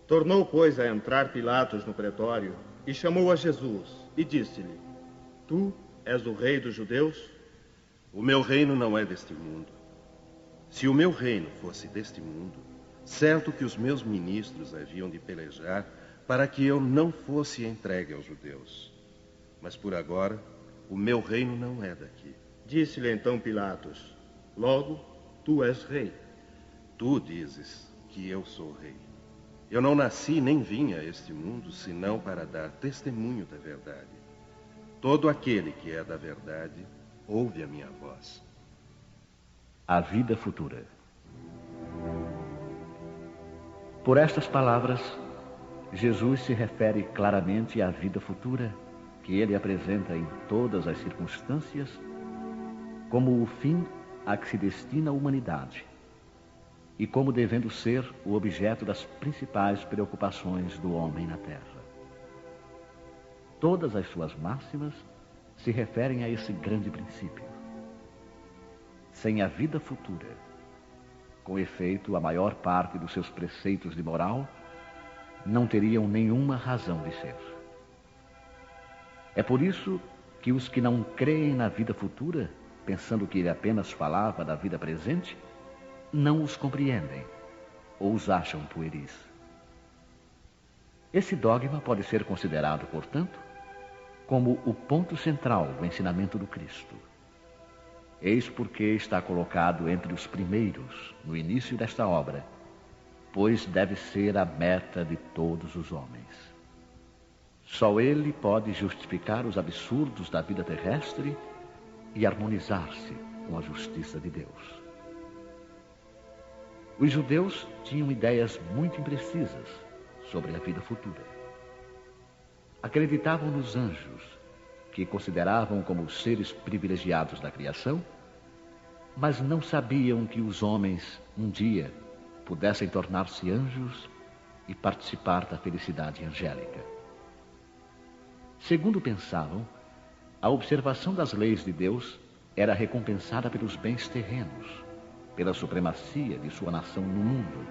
Tornou, pois, a entrar Pilatos no pretório e chamou a Jesus e disse-lhe: Tu és o rei dos judeus? O meu reino não é deste mundo. Se o meu reino fosse deste mundo, certo que os meus ministros haviam de pelejar para que eu não fosse entregue aos judeus. Mas por agora, o meu reino não é daqui. Disse-lhe então Pilatos: Logo, tu és rei. Tu dizes que eu sou rei. Eu não nasci nem vim a este mundo senão para dar testemunho da verdade. Todo aquele que é da verdade ouve a minha voz. A vida futura. Por estas palavras, Jesus se refere claramente à vida futura que ele apresenta em todas as circunstâncias como o fim a que se destina a humanidade e como devendo ser o objeto das principais preocupações do homem na Terra. Todas as suas máximas se referem a esse grande princípio. Sem a vida futura, com efeito, a maior parte dos seus preceitos de moral não teriam nenhuma razão de ser. É por isso que os que não creem na vida futura, pensando que ele apenas falava da vida presente, não os compreendem ou os acham pueris. Esse dogma pode ser considerado, portanto, como o ponto central do ensinamento do Cristo. Eis porque está colocado entre os primeiros no início desta obra, pois deve ser a meta de todos os homens. Só ele pode justificar os absurdos da vida terrestre e harmonizar-se com a justiça de Deus. Os judeus tinham ideias muito imprecisas sobre a vida futura. Acreditavam nos anjos, que consideravam como os seres privilegiados da criação, mas não sabiam que os homens, um dia, pudessem tornar-se anjos e participar da felicidade angélica. Segundo pensavam, a observação das leis de Deus era recompensada pelos bens terrenos, pela supremacia de sua nação no mundo,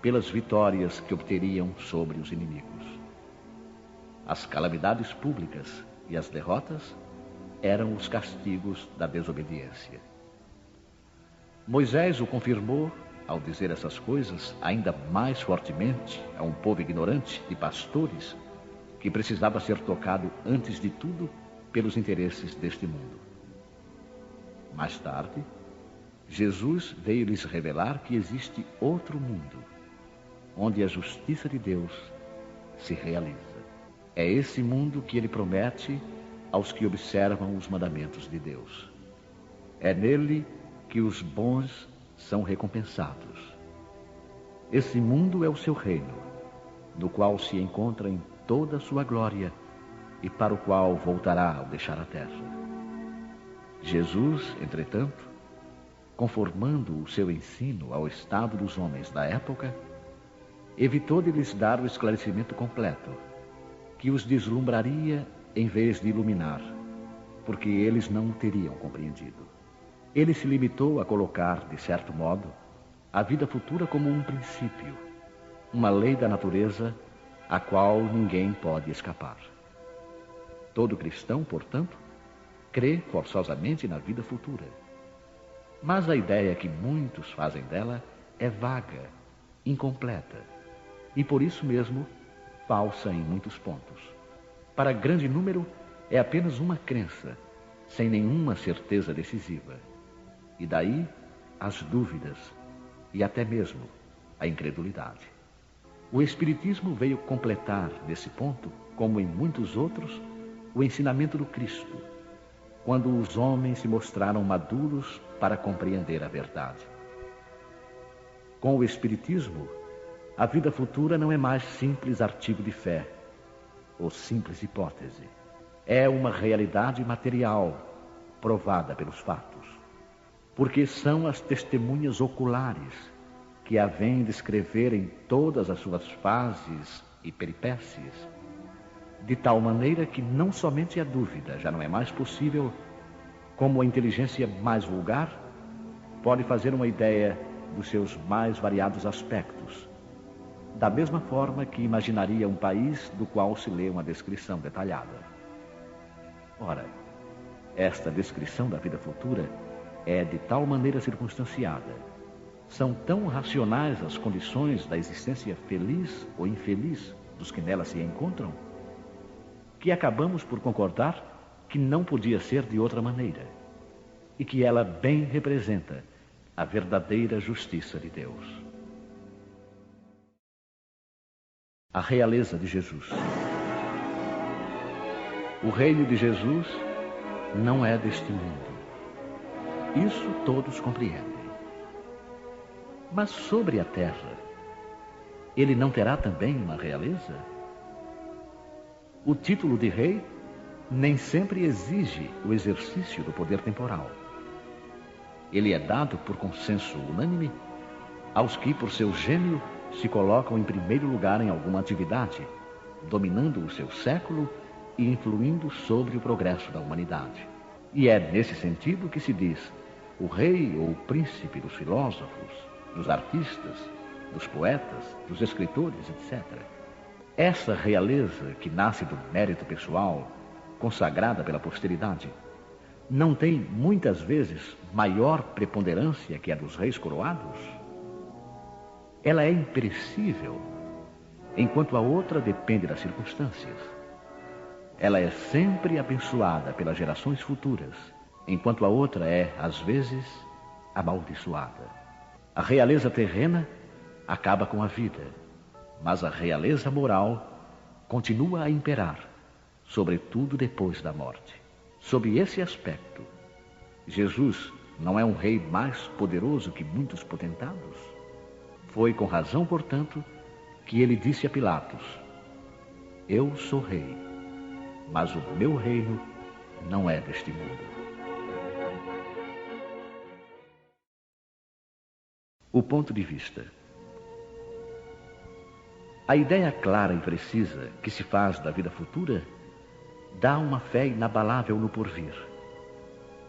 pelas vitórias que obteriam sobre os inimigos. As calamidades públicas e as derrotas eram os castigos da desobediência. Moisés o confirmou ao dizer essas coisas ainda mais fortemente a um povo ignorante de pastores que precisava ser tocado antes de tudo pelos interesses deste mundo. Mais tarde, Jesus veio lhes revelar que existe outro mundo, onde a justiça de Deus se realiza. É esse mundo que ele promete aos que observam os mandamentos de Deus. É nele que os bons são recompensados. Esse mundo é o seu reino, no qual se encontra em toda a sua glória e para o qual voltará ao deixar a terra. Jesus, entretanto, conformando o seu ensino ao estado dos homens da época, evitou de lhes dar o esclarecimento completo, que os deslumbraria em vez de iluminar, porque eles não o teriam compreendido. Ele se limitou a colocar, de certo modo, a vida futura como um princípio, uma lei da natureza a qual ninguém pode escapar. Todo cristão, portanto, crê forçosamente na vida futura. Mas a ideia que muitos fazem dela é vaga, incompleta e, por isso mesmo, falsa em muitos pontos. Para grande número, é apenas uma crença, sem nenhuma certeza decisiva. E daí as dúvidas e até mesmo a incredulidade. O Espiritismo veio completar, nesse ponto, como em muitos outros, o ensinamento do Cristo, quando os homens se mostraram maduros para compreender a verdade. Com o Espiritismo, a vida futura não é mais simples artigo de fé, ou simples hipótese. É uma realidade material, provada pelos fatos, porque são as testemunhas oculares que a vêm descrever em todas as suas fases e peripécias, de tal maneira que não somente a dúvida já não é mais possível, como a inteligência mais vulgar pode fazer uma ideia dos seus mais variados aspectos, da mesma forma que imaginaria um país do qual se lê uma descrição detalhada. Ora, esta descrição da vida futura é de tal maneira circunstanciada, são tão racionais as condições da existência feliz ou infeliz dos que nela se encontram, que acabamos por concordar que não podia ser de outra maneira, e que ela bem representa a verdadeira justiça de Deus. A realeza de Jesus. O reino de Jesus não é deste mundo. Isso todos compreendem. Mas sobre a terra, ele não terá também uma realeza? O título de rei nem sempre exige o exercício do poder temporal. Ele é dado por consenso unânime aos que, por seu gênio, se colocam em primeiro lugar em alguma atividade, dominando o seu século e influindo sobre o progresso da humanidade. E é nesse sentido que se diz o rei ou o príncipe dos filósofos, dos artistas, dos poetas, dos escritores, etc. Essa realeza que nasce do mérito pessoal, consagrada pela posteridade, não tem muitas vezes maior preponderância que a dos reis coroados? Ela é imperecível, enquanto a outra depende das circunstâncias. Ela é sempre abençoada pelas gerações futuras, enquanto a outra é, às vezes, amaldiçoada. A realeza terrena acaba com a vida, mas a realeza moral continua a imperar, sobretudo depois da morte. Sob esse aspecto, Jesus não é um rei mais poderoso que muitos potentados? Foi com razão, portanto, que ele disse a Pilatos: eu sou rei, mas o meu reino não é deste mundo. O ponto de vista. A ideia clara e precisa que se faz da vida futura dá uma fé inabalável no porvir.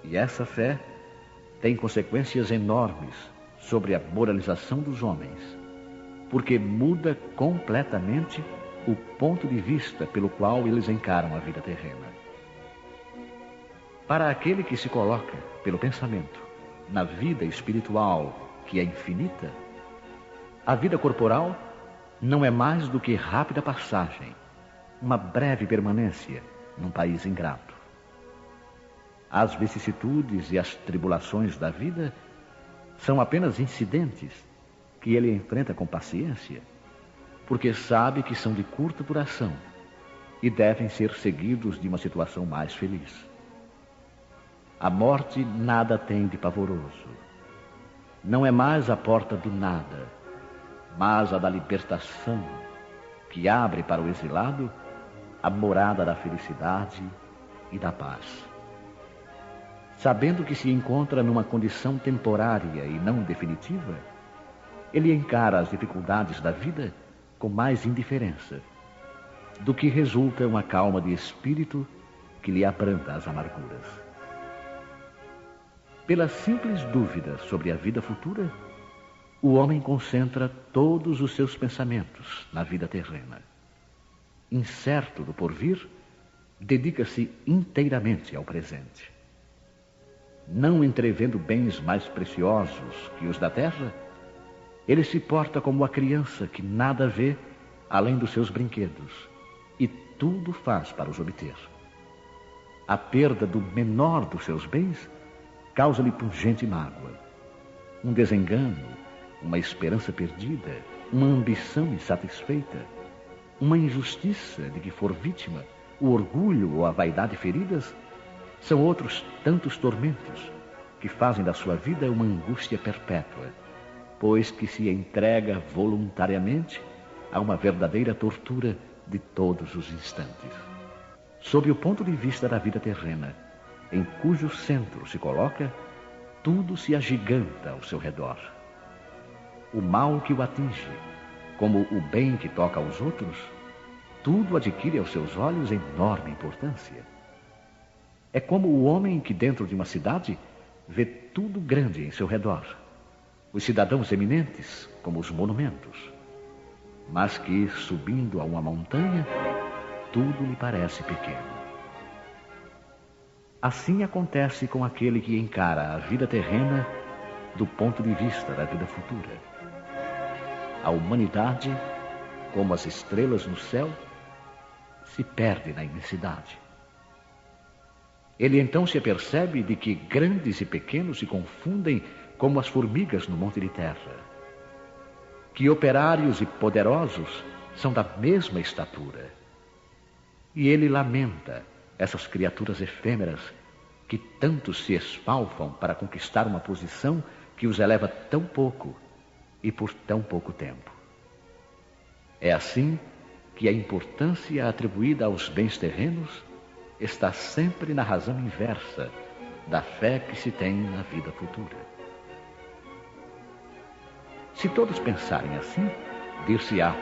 E essa fé tem consequências enormes sobre a moralização dos homens, porque muda completamente o ponto de vista pelo qual eles encaram a vida terrena. Para aquele que se coloca, pelo pensamento, na vida espiritual, que é infinita, a vida corporal não é mais do que rápida passagem, uma breve permanência num país ingrato. As vicissitudes e as tribulações da vida são apenas incidentes que ele enfrenta com paciência, porque sabe que são de curta duração e devem ser seguidos de uma situação mais feliz. A morte nada tem de pavoroso. Não é mais a porta do nada, mas a da libertação, que abre para o exilado a morada da felicidade e da paz. Sabendo que se encontra numa condição temporária e não definitiva, ele encara as dificuldades da vida com mais indiferença, do que resulta uma calma de espírito que lhe abranda as amarguras. Pela simples dúvida sobre a vida futura, o homem concentra todos os seus pensamentos na vida terrena. Incerto do porvir, dedica-se inteiramente ao presente. Não entrevendo bens mais preciosos que os da terra, ele se porta como a criança que nada vê além dos seus brinquedos e tudo faz para os obter. A perda do menor dos seus bens causa-lhe pungente mágoa. Um desengano, uma esperança perdida, uma ambição insatisfeita, uma injustiça de que for vítima, o orgulho ou a vaidade feridas, são outros tantos tormentos que fazem da sua vida uma angústia perpétua, pois que se entrega voluntariamente a uma verdadeira tortura de todos os instantes. Sob o ponto de vista da vida terrena, em cujo centro se coloca, tudo se agiganta ao seu redor. O mal que o atinge, como o bem que toca aos outros, tudo adquire aos seus olhos enorme importância. É como o homem que dentro de uma cidade vê tudo grande em seu redor, os cidadãos eminentes como os monumentos. mas que, subindo a uma montanha, tudo lhe parece pequeno. Assim acontece com aquele que encara a vida terrena do ponto de vista da vida futura. A humanidade, como as estrelas no céu, se perde na imensidade. Ele então se apercebe de que grandes e pequenos se confundem como as formigas no monte de terra, que operários e poderosos são da mesma estatura. E ele lamenta essas criaturas efêmeras que tanto se esfalfam para conquistar uma posição que os eleva tão pouco e por tão pouco tempo. É assim que a importância atribuída aos bens terrenos está sempre na razão inversa da fé que se tem na vida futura. Se todos pensarem assim, dir-se-á,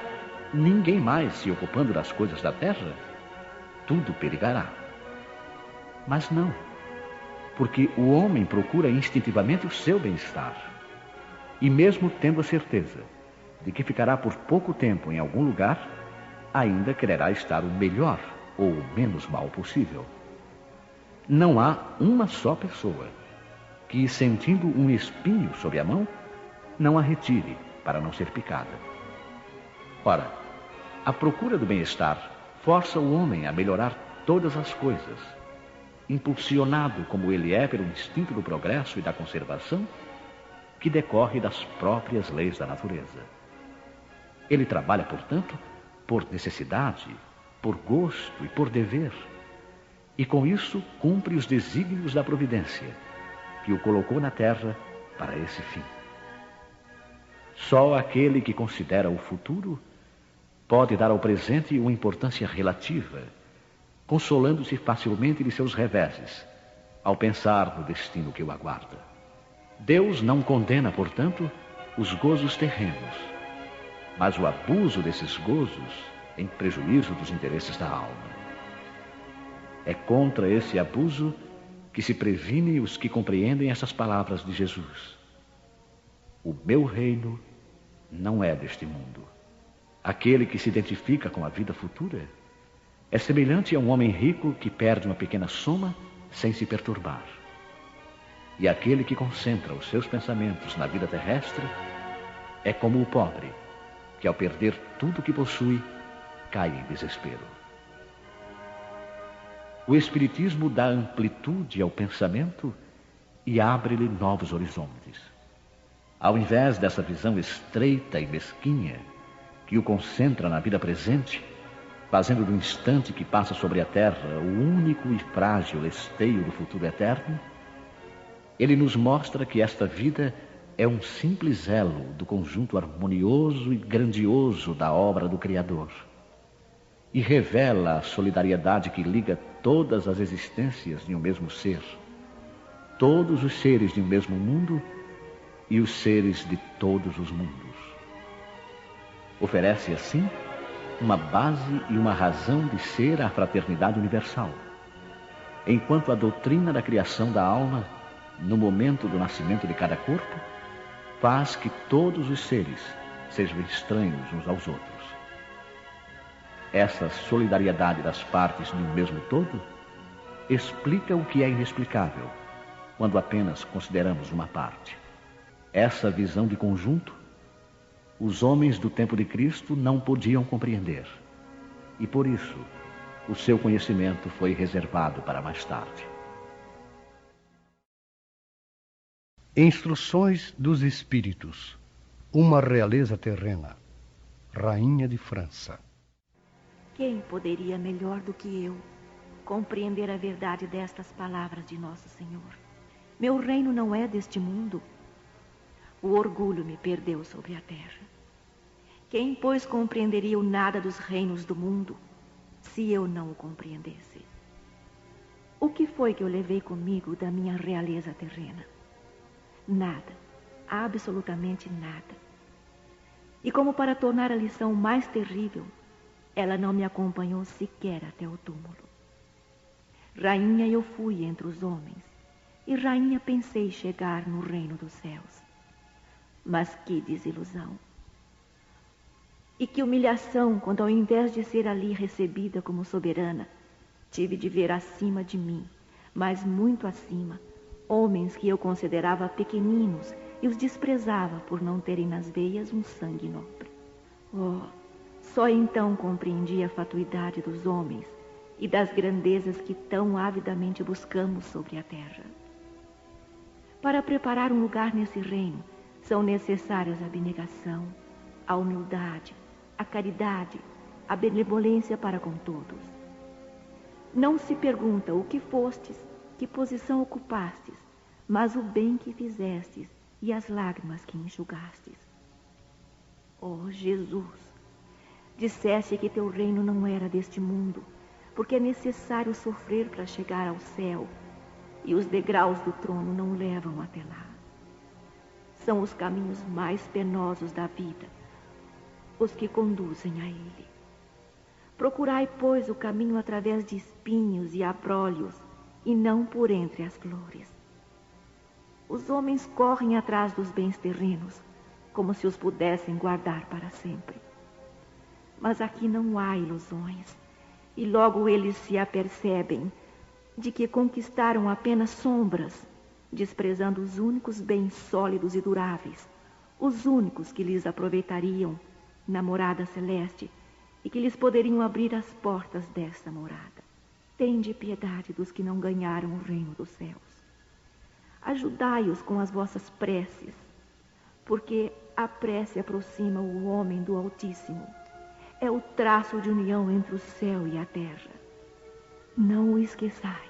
ninguém mais se ocupando das coisas da terra, tudo perigará. Mas não, porque o homem procura instintivamente o seu bem-estar. E mesmo tendo a certeza de que ficará por pouco tempo em algum lugar, ainda quererá estar o melhor ou o menos mal possível. Não há uma só pessoa que, sentindo um espinho sob a mão, não a retire para não ser picada. Ora, a procura do bem-estar força o homem a melhorar todas as coisas, impulsionado como ele é pelo instinto do progresso e da conservação, que decorre das próprias leis da natureza. Ele trabalha, portanto, por necessidade, por gosto e por dever, e com isso cumpre os desígnios da providência, que o colocou na terra para esse fim. Só aquele que considera o futuro pode dar ao presente uma importância relativa, consolando-se facilmente de seus reveses, ao pensar no destino que o aguarda. Deus não condena, portanto, os gozos terrenos, mas o abuso desses gozos em prejuízo dos interesses da alma. É contra esse abuso que se previne os que compreendem essas palavras de Jesus. O meu reino não é deste mundo. Aquele que se identifica com a vida futura é semelhante a um homem rico que perde uma pequena soma sem se perturbar. E aquele que concentra os seus pensamentos na vida terrestre é como o pobre, que ao perder tudo o que possui, cai em desespero. O Espiritismo dá amplitude ao pensamento e abre-lhe novos horizontes. Ao invés dessa visão estreita e mesquinha que o concentra na vida presente, fazendo do instante que passa sobre a terra o único e frágil esteio do futuro eterno, ele nos mostra que esta vida é um simples elo do conjunto harmonioso e grandioso da obra do Criador, e revela a solidariedade que liga todas as existências de um mesmo ser, todos os seres de um mesmo mundo e os seres de todos os mundos. Oferece, assim, uma base e uma razão de ser à fraternidade universal, enquanto a doutrina da criação da alma, no momento do nascimento de cada corpo, faz que todos os seres sejam estranhos uns aos outros. Essa solidariedade das partes de um mesmo todo explica o que é inexplicável, quando apenas consideramos uma parte. Essa visão de conjunto, os homens do tempo de Cristo não podiam compreender, e por isso o seu conhecimento foi reservado para mais tarde. Instruções dos Espíritos. Uma realeza terrena. Rainha de França. Quem poderia melhor do que eu compreender a verdade destas palavras de Nosso Senhor? Meu reino não é deste mundo. O orgulho me perdeu sobre a terra. Quem, pois, compreenderia o nada dos reinos do mundo, se eu não o compreendesse? O que foi que eu levei comigo da minha realeza terrena? Nada, absolutamente nada. E como para tornar a lição mais terrível, ela não me acompanhou sequer até o túmulo. Rainha eu fui entre os homens, e rainha pensei chegar no reino dos céus. Mas que desilusão! E que humilhação quando, ao invés de ser ali recebida como soberana, tive de ver acima de mim, mas muito acima, homens que eu considerava pequeninos e os desprezava por não terem nas veias um sangue nobre. Oh, só então compreendi a fatuidade dos homens e das grandezas que tão avidamente buscamos sobre a terra. Para preparar um lugar nesse reino, são necessárias a abnegação, a humildade, a caridade, a benevolência para com todos. Não se pergunta o que fostes, que posição ocupastes, mas o bem que fizestes e as lágrimas que enxugastes. Oh, Jesus, disseste que teu reino não era deste mundo, porque é necessário sofrer para chegar ao céu, e os degraus do trono não levam até lá. São os caminhos mais penosos da vida, os que conduzem a ele. Procurai, pois, o caminho através de espinhos e abrolhos, e não por entre as flores. Os homens correm atrás dos bens terrenos, como se os pudessem guardar para sempre. Mas aqui não há ilusões, e logo eles se apercebem de que conquistaram apenas sombras, desprezando os únicos bens sólidos e duráveis, os únicos que lhes aproveitariam na morada celeste e que lhes poderiam abrir as portas dessa morada. Tende piedade dos que não ganharam o reino dos céus. Ajudai-os com as vossas preces, porque a prece aproxima o homem do Altíssimo. É o traço de união entre o céu e a terra. Não o esqueçais.